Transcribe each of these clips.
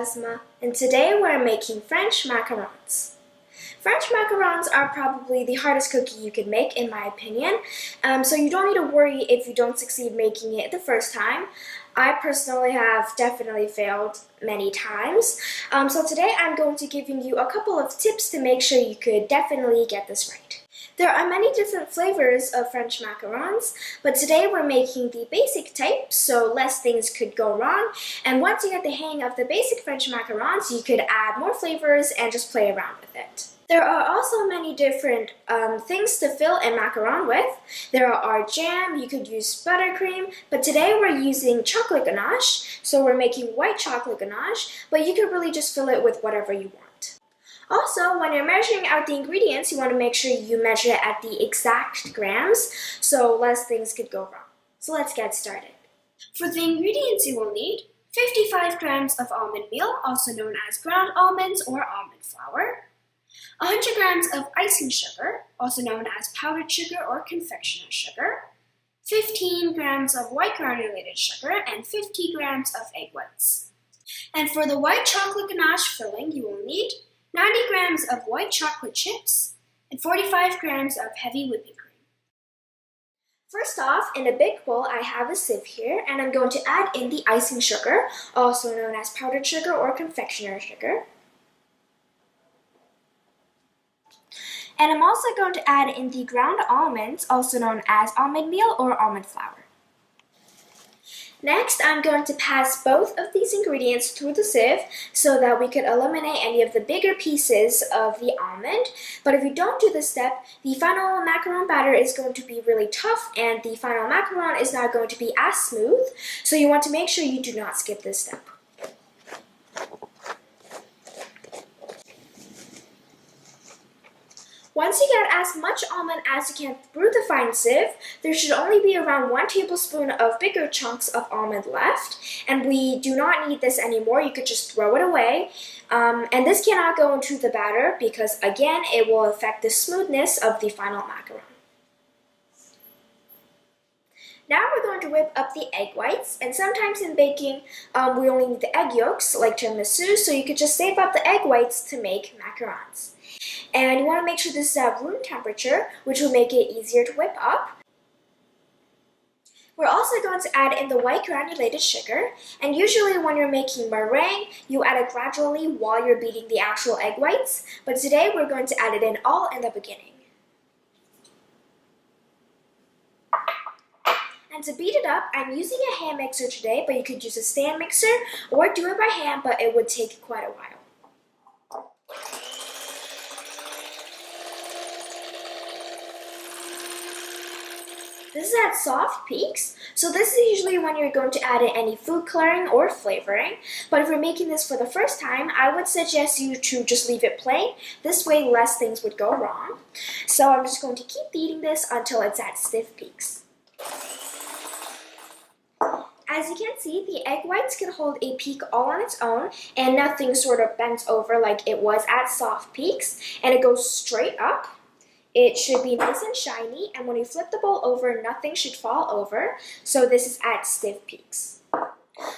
Esma, and today we're making French macarons. French macarons are probably the hardest cookie you can make, in my opinion, so you don't need to worry if you don't succeed making it the first time. I personally have definitely failed many times, so today I'm going to give you a couple of tips to make sure you could definitely get this right. There are many different flavors of French macarons, but today we're making the basic type, so less things could go wrong. And once you get the hang of the basic French macarons, you could add more flavors and just play around with it. There are also many different things to fill a macaron with. There are jam, you could use buttercream, but today we're using chocolate ganache, so we're making white chocolate ganache, but you could really just fill it with whatever you want. Also, when you're measuring out the ingredients, you want to make sure you measure it at the exact grams, so less things could go wrong. So let's get started. For the ingredients you will need 55 grams of almond meal, also known as ground almonds or almond flour, 100 grams of icing sugar, also known as powdered sugar or confectioner sugar, 15 grams of white granulated sugar, and 50 grams of egg whites. And for the white chocolate ganache filling, you will need 90 grams of white chocolate chips, and 45 grams of heavy whipping cream. First off, in a big bowl, I have a sieve here, and I'm going to add in the icing sugar, also known as powdered sugar or confectioner sugar. And I'm also going to add in the ground almonds, also known as almond meal or almond flour. Next, I'm going to pass both of these ingredients through the sieve so that we could eliminate any of the bigger pieces of the almond. But if you don't do this step, the final macaron batter is going to be really tough and the final macaron is not going to be as smooth. So you want to make sure you do not skip this step. Once you get as much almond as you can through the fine sieve, there should only be around 1 tablespoon of bigger chunks of almond left, and we do not need this anymore. You could just throw it away. And this cannot go into the batter because, again, it will affect the smoothness of the final macaron. Now we're going to whip up the egg whites, and sometimes in baking, we only need the egg yolks, like tiramisu, so you could just save up the egg whites to make macarons. And you want to make sure this is at room temperature, which will make it easier to whip up. We're also going to add in the white granulated sugar, and usually when you're making meringue, you add it gradually while you're beating the actual egg whites, but today we're going to add it in all in the beginning. And to beat it up, I'm using a hand mixer today, but you could use a stand mixer or do it by hand, but it would take quite a while. This is at soft peaks, so this is usually when you're going to add in any food coloring or flavoring, but if you're making this for the first time, I would suggest you to just leave it plain. This way less things would go wrong. So I'm just going to keep beating this until it's at stiff peaks. As you can see, the egg whites can hold a peak all on its own and nothing sort of bends over like it was at soft peaks, and it goes straight up. It should be nice and shiny, and when you flip the bowl over, nothing should fall over, so this is at stiff peaks.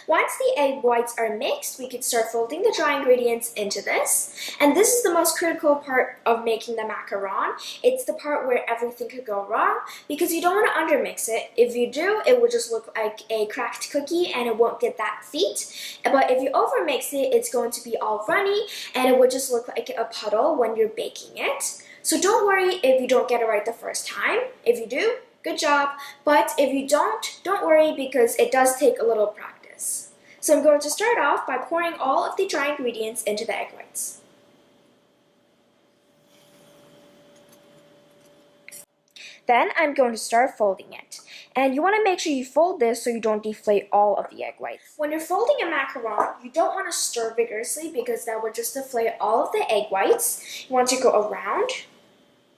Once the egg whites are mixed, we can start folding the dry ingredients into this, and this is the most critical part of making the macaron. It's the part where everything could go wrong, because you don't want to undermix it. If you do, it will just look like a cracked cookie and it won't get that feet. But if you overmix it, it's going to be all runny and it would just look like a puddle when you're baking it. So don't worry if you don't get it right the first time. If you do, good job. But if you don't worry because it does take a little practice. So I'm going to start off by pouring all of the dry ingredients into the egg whites. Then I'm going to start folding it. And you want to make sure you fold this so you don't deflate all of the egg whites. When you're folding a macaron, you don't want to stir vigorously because that would just deflate all of the egg whites. You want to go around,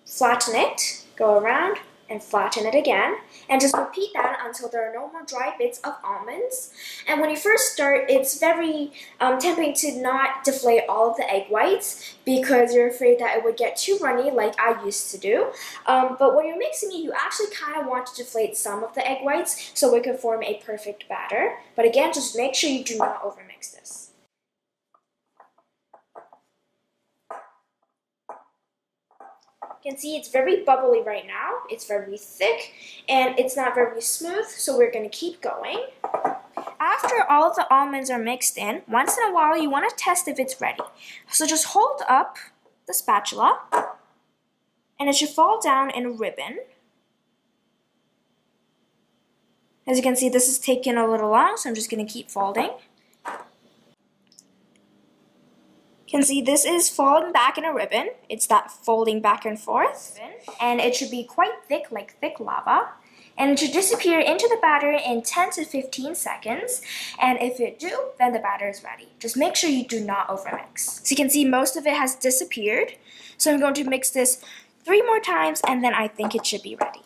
flatten it, go around, and flatten it again, and just repeat that until there are no more dry bits of almonds. And when you first start, it's very tempting to not deflate all of the egg whites because you're afraid that it would get too runny like I used to do. But when you're mixing it, you actually kind of want to deflate some of the egg whites so it can form a perfect batter. But again, just make sure you do not overmix this. You can see it's very bubbly right now. It's very thick and it's not very smooth, so we're going to keep going. After all of the almonds are mixed in, once in a while you want to test if it's ready. So just hold up the spatula and it should fall down in a ribbon. As you can see, this is taking a little long, so I'm just going to keep folding. You can see this is falling back in a ribbon. It's that folding back and forth. And it should be quite thick, like thick lava. And it should disappear into the batter in 10 to 15 seconds. And if it do, then the batter is ready. Just make sure you do not overmix. So you can see most of it has disappeared. So I'm going to mix this 3 more times and then I think it should be ready.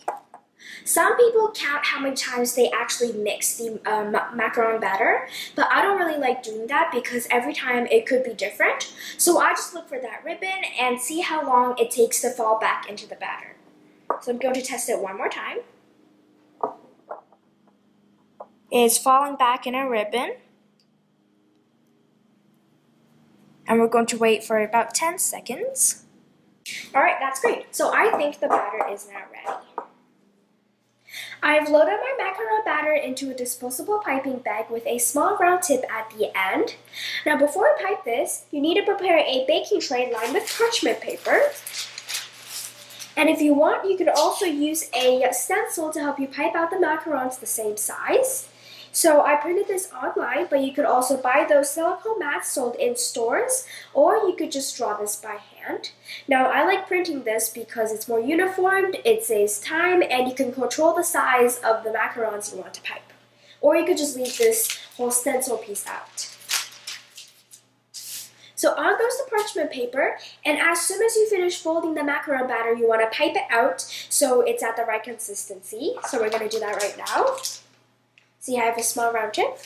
Some people count how many times they actually mix the macaron batter, but I don't really like doing that because every time it could be different. So I just look for that ribbon and see how long it takes to fall back into the batter. So I'm going to test it one more time. It's falling back in a ribbon. And we're going to wait for about 10 seconds. Alright, that's great. So I think the batter is now ready. I've loaded my macaron batter into a disposable piping bag with a small round tip at the end. Now before I pipe this, you need to prepare a baking tray lined with parchment paper. And if you want, you could also use a stencil to help you pipe out the macarons the same size. So I printed this online, but you could also buy those silicone mats sold in stores, or you could just draw this by hand. Now I like printing this because it's more uniform, it saves time, and you can control the size of the macarons you want to pipe. Or you could just leave this whole stencil piece out. So on goes the parchment paper, and as soon as you finish folding the macaron batter, you want to pipe it out so it's at the right consistency. So we're going to do that right now. See, I have a small round tip.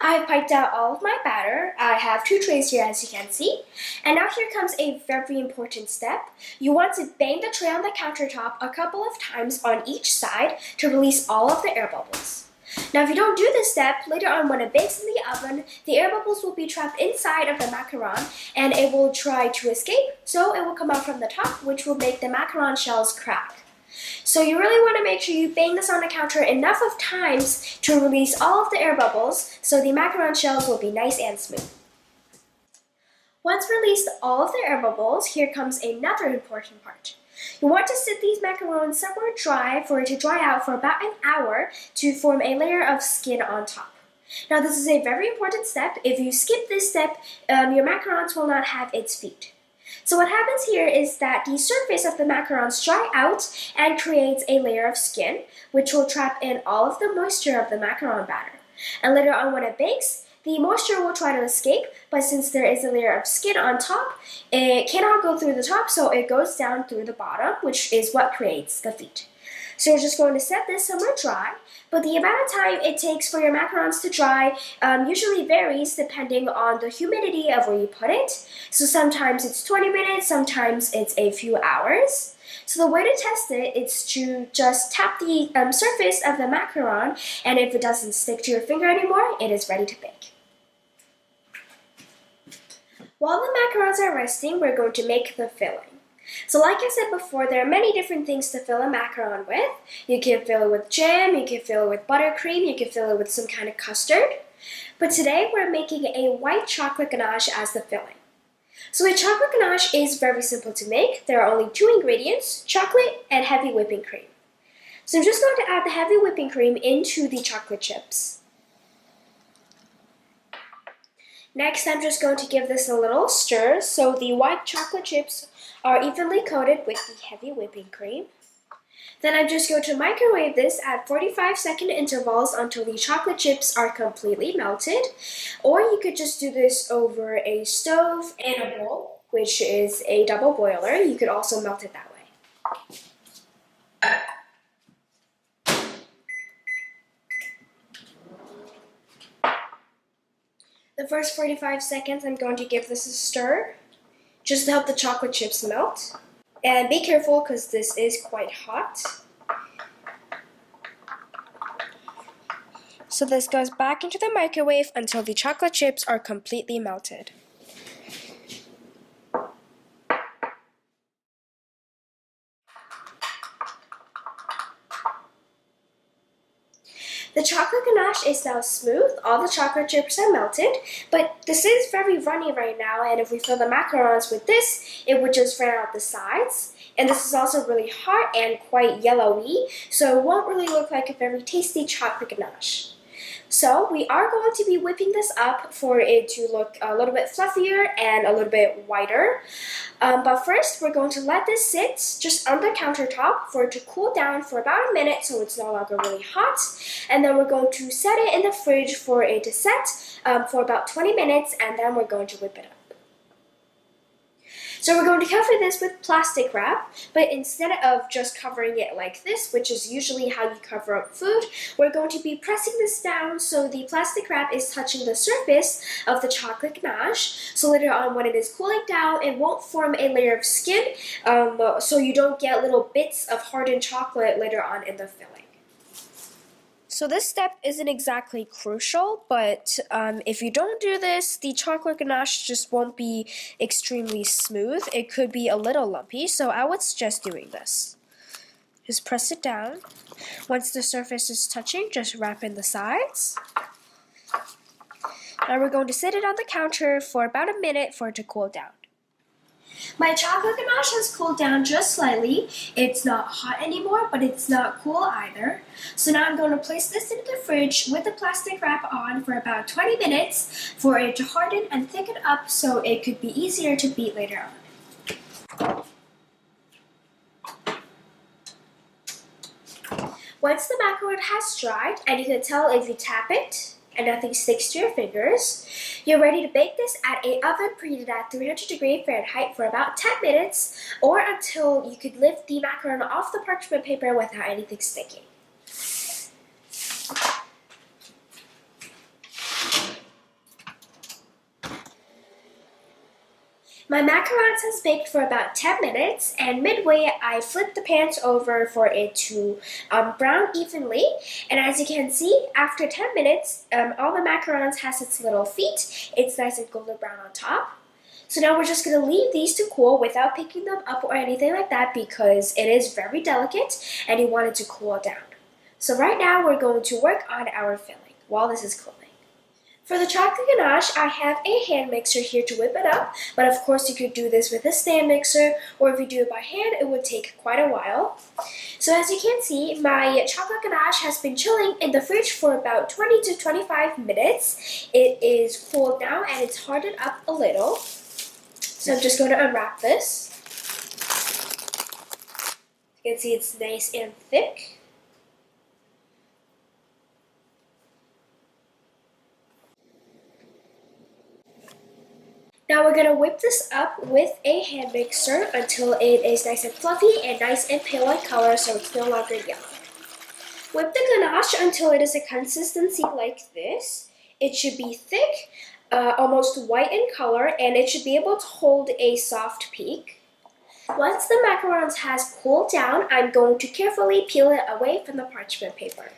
I've piped out all of my batter. I have 2 trays here, as you can see. And now here comes a very important step. You want to bang the tray on the countertop a couple of times on each side to release all of the air bubbles. Now if you don't do this step, later on when it bakes in the oven, the air bubbles will be trapped inside of the macaron and it will try to escape, so it will come out from the top, which will make the macaron shells crack. So you really want to make sure you bang this on the counter enough of times to release all of the air bubbles so the macaron shells will be nice and smooth. Once released all of the air bubbles, here comes another important part. You want to sit these macarons somewhere dry for it to dry out for about an hour to form a layer of skin on top. Now this is a very important step. If you skip this step, your macarons will not have its feet. So what happens here is that the surface of the macarons dry out and creates a layer of skin, which will trap in all of the moisture of the macaron batter. And later on when it bakes, the moisture will try to escape, but since there is a layer of skin on top, it cannot go through the top, so it goes down through the bottom, which is what creates the feet. So you're just going to set this somewhere dry, but the amount of time it takes for your macarons to dry usually varies depending on the humidity of where you put it. So sometimes it's 20 minutes, sometimes it's a few hours. So the way to test it is to just tap the surface of the macaron, and if it doesn't stick to your finger anymore, it is ready to bake. While the macarons are resting, we're going to make the filling. So like I said before, there are many different things to fill a macaron with. You can fill it with jam, you can fill it with buttercream, you can fill it with some kind of custard. But today we're making a white chocolate ganache as the filling. So a chocolate ganache is very simple to make. There are only 2 ingredients, chocolate and heavy whipping cream. So I'm just going to add the heavy whipping cream into the chocolate chips. Next, I'm just going to give this a little stir so the white chocolate chips are evenly coated with the heavy whipping cream. Then I'm just going to microwave this at 45-second intervals until the chocolate chips are completely melted. Or you could just do this over a stove in a bowl, which is a double boiler. You could also melt it that way. The The first 45 seconds, I'm going to give this a stir, just to help the chocolate chips melt. And be careful because this is quite hot. So this goes back into the microwave until the chocolate chips are completely melted. The chocolate ganache is now smooth, all the chocolate chips are melted, but this is very runny right now, and if we fill the macarons with this, it would just run out the sides. And this is also really hot and quite yellowy, so it won't really look like a very tasty chocolate ganache. So we are going to be whipping this up for it to look a little bit fluffier and a little bit whiter. But first, we're going to let this sit just on the countertop for it to cool down for about a minute so it's no longer really hot. And then we're going to set it in the fridge for it to set for about 20 minutes, and then we're going to whip it up. So we're going to cover this with plastic wrap, but instead of just covering it like this, which is usually how you cover up food, we're going to be pressing this down so the plastic wrap is touching the surface of the chocolate ganache. So later on, when it is cooling down, it won't form a layer of skin, so you don't get little bits of hardened chocolate later on in the filling. So this step isn't exactly crucial, but if you don't do this, the chocolate ganache just won't be extremely smooth. It could be a little lumpy, so I would suggest doing this. Just press it down. Once the surface is touching, just wrap in the sides. Now we're going to sit it on the counter for about a minute for it to cool down. My chocolate ganache has cooled down just slightly. It's not hot anymore, but it's not cool either. So now I'm going to place this into the fridge with the plastic wrap on for about 20 minutes for it to harden and thicken up so it could be easier to beat later on. Once the macaron has dried, and you can tell if you tap it and nothing sticks to your fingers, you're ready to bake this at an oven preheated at 300 Fahrenheit for about 10 minutes or until you could lift the macaron off the parchment paper without anything sticking. My macarons has baked for about 10 minutes, and midway I flipped the pans over for it to brown evenly. And as you can see, after 10 minutes, all the macarons has its little feet. It's nice and golden brown on top. So now we're just going to leave these to cool without picking them up or anything like that because it is very delicate and you want it to cool down. So right now we're going to work on our filling while this is cooling. For the chocolate ganache, I have a hand mixer here to whip it up, but of course you could do this with a stand mixer, or if you do it by hand, it would take quite a while. So as you can see, my chocolate ganache has been chilling in the fridge for about 20 to 25 minutes. It is cooled now and it's hardened up a little. So I'm just going to unwrap this. You can see it's nice and thick. Now we're going to whip this up with a hand mixer until it is nice and fluffy and nice and pale in color so it's no longer yellow. Whip the ganache until it is a consistency like this. It should be thick, almost white in color, and it should be able to hold a soft peak. Once the macarons has cooled down, I'm going to carefully peel it away from the parchment paper.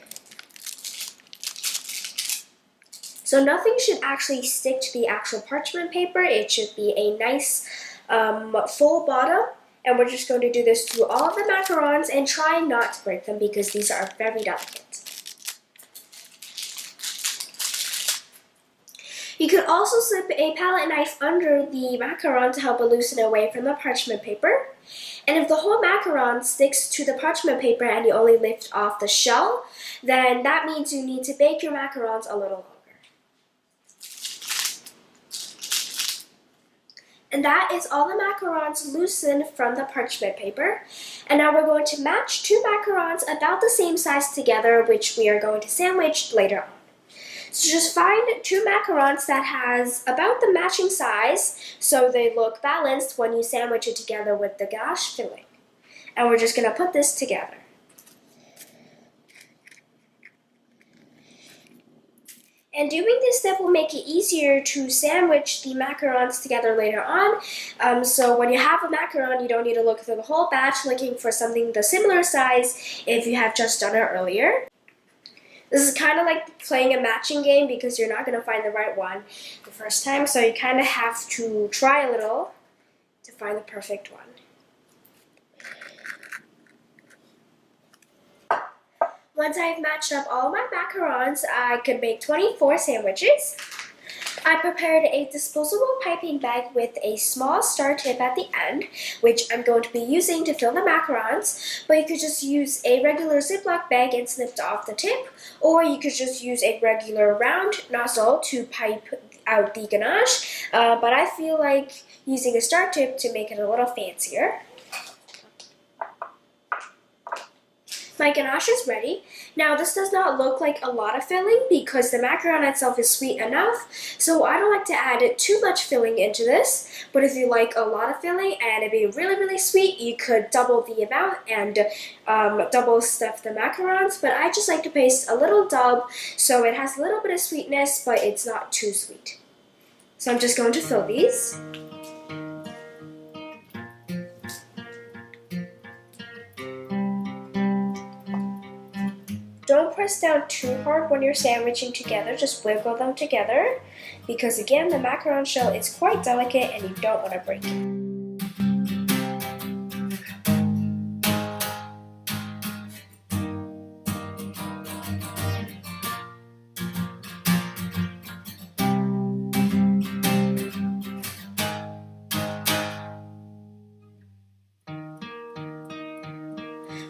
So nothing should actually stick to the actual parchment paper. It should be a nice full bottom. And we're just going to do this to all of the macarons and try not to break them because these are very delicate. You could also slip a palette knife under the macaron to help it loosen away from the parchment paper. And if the whole macaron sticks to the parchment paper and you only lift off the shell, then that means you need to bake your macarons a little longer. And that is all the macarons loosened from the parchment paper. And now we're going to match two macarons about the same size together, which we are going to sandwich later on. So just find two macarons that has about the matching size so they look balanced when you sandwich it together with the ganache filling. And we're just going to put this together. And doing this step will make it easier to sandwich the macarons together later on. So when you have a macaron, you don't need to look through the whole batch looking for something the similar size if you have just done it earlier. This is kind of like playing a matching game because you're not going to find the right one the first time. So you kind of have to try a little to find the perfect one. Once I've matched up all my macarons, I could make 24 sandwiches. I prepared a disposable piping bag with a small star tip at the end, which I'm going to be using to fill the macarons, but you could just use a regular Ziploc bag and snip off the tip, or you could just use a regular round nozzle to pipe out the ganache, but I feel like using a star tip to make it a little fancier. My ganache is ready. Now this does not look like a lot of filling because the macaron itself is sweet enough, so I don't like to add too much filling into this, but if you like a lot of filling and it being really sweet, you could double the amount and double stuff the macarons, but I just like to paste a little dub so it has a little bit of sweetness, but it's not too sweet. So I'm just going to fill these. Don't press down too hard when you're sandwiching together, just wiggle them together because again the macaron shell is quite delicate and you don't want to break it.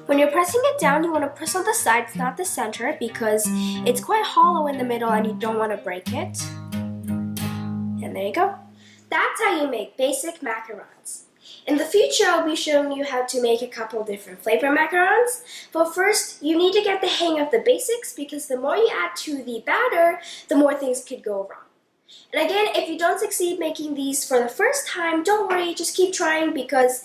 When you're pressing it down, you want to press on the sides, not the center, because it's quite hollow in the middle and you don't want to break it. And there you go. That's how you make basic macarons. In the future, I'll be showing you how to make a couple different flavor macarons. But first, you need to get the hang of the basics because the more you add to the batter, the more things could go wrong. And again, if you don't succeed making these for the first time, don't worry, just keep trying because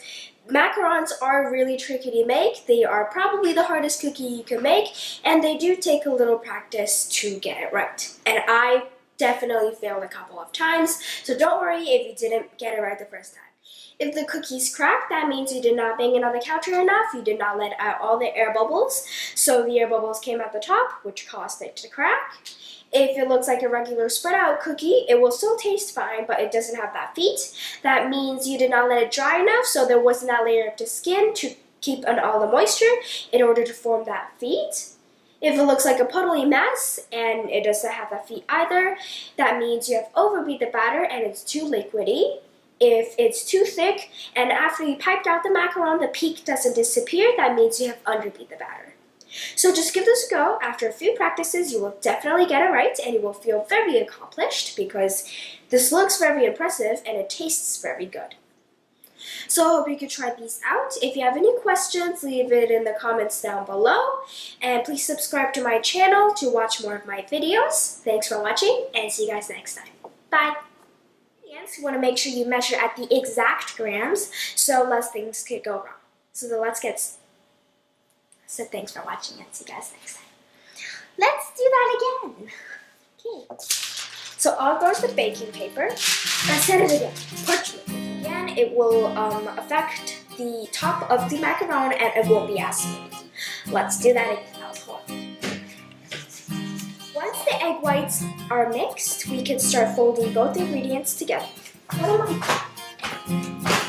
macarons are really tricky to make. They are probably the hardest cookie you can make, and they do take a little practice to get it right. And I definitely failed a couple of times, so don't worry if you didn't get it right the first time. If the cookies crack, that means you did not bang it on the counter enough, you did not let out all the air bubbles, so the air bubbles came at the top, which caused it to crack. If it looks like a regular spread out cookie, it will still taste fine, but it doesn't have that feet. That means you did not let it dry enough, so there wasn't that layer of the skin to keep on all the moisture in order to form that feet. If it looks like a puddly mess and it doesn't have that feet either, that means you have overbeat the batter and it's too liquidy. If it's too thick and after you piped out the macaron, the peak doesn't disappear, that means you have underbeat the batter. So just give this a go. After a few practices, you will definitely get it right and you will feel very accomplished because this looks very impressive and it tastes very good. So I hope you can try these out. If you have any questions, leave it in the comments down below. And please subscribe to my channel to watch more of my videos. Thanks for watching and see you guys next time. Bye! You want to make sure you measure at the exact grams so less things could go wrong. So let's get started. So thanks for watching and see you guys next time. Let's do that again. Okay. So on goes the baking paper. I said it again. Parchment. Again, it will affect the top of the macaron and it won't be as smooth. Let's do that again. Once the egg whites are mixed, we can start folding both ingredients together. Put them on.